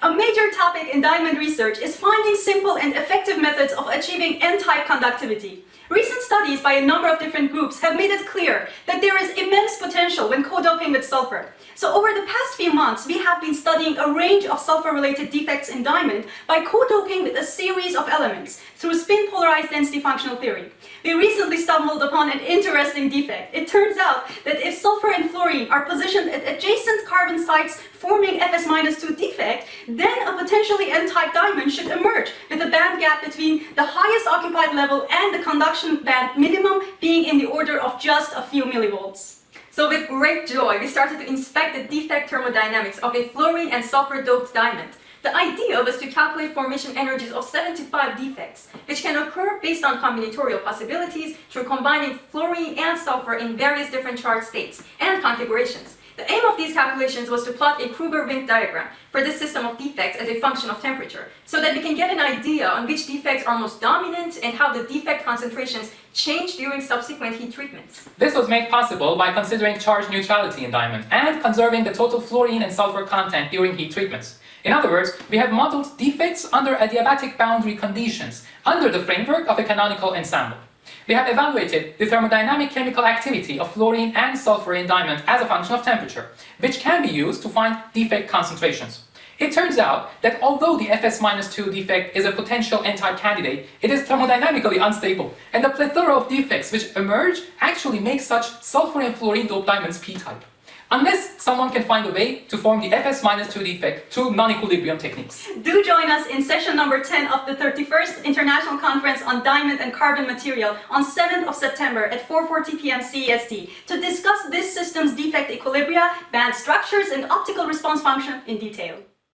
A major topic in diamond research is finding simple and effective methods of achieving N-type conductivity. Recent studies by a number of different groups have made it clear that there is immense potential when co-doping with sulfur. So over the past few months, we have been studying a range of sulfur-related defects in diamond by co-doping with a series of elements through spin-polarized density functional theory. We recently stumbled upon an interesting defect. It turns out that if sulfur and fluorine are positioned at adjacent carbon sites forming Fs-2 defect, then a potentially N-type diamond should emerge with a band gap between the highest occupied level and the conduction band minimum being in the order of just a few millivolts. So with great joy, we started to inspect the defect thermodynamics of a fluorine and sulfur-doped diamond. The idea was to calculate formation energies of 75 defects, which can occur based on combinatorial possibilities through combining fluorine and sulfur in various different charge states and configurations. The aim of these calculations was to plot a Kruger-Wink diagram for this system of defects as a function of temperature, so that we can get an idea on which defects are most dominant and how the defect concentrations change during subsequent heat treatments. This was made possible by considering charge neutrality in diamond and conserving the total fluorine and sulfur content during heat treatments. In other words, we have modeled defects under adiabatic boundary conditions under the framework of a canonical ensemble. We have evaluated the thermodynamic chemical activity of fluorine and sulfur in diamond as a function of temperature, which can be used to find defect concentrations. It turns out that although the Fs-2 defect is a potential N-type candidate, it is thermodynamically unstable, and the plethora of defects which emerge actually make such sulfur and fluorine doped diamonds P-type. Unless someone can find a way to form the Fs-2 defect through non-equilibrium techniques. Do join us in session number 10 of the 31st International Conference on Diamond and Carbon Material on 7th of September at 4:40 p.m. CEST to discuss this system's defect equilibria, band structures, and optical response function in detail.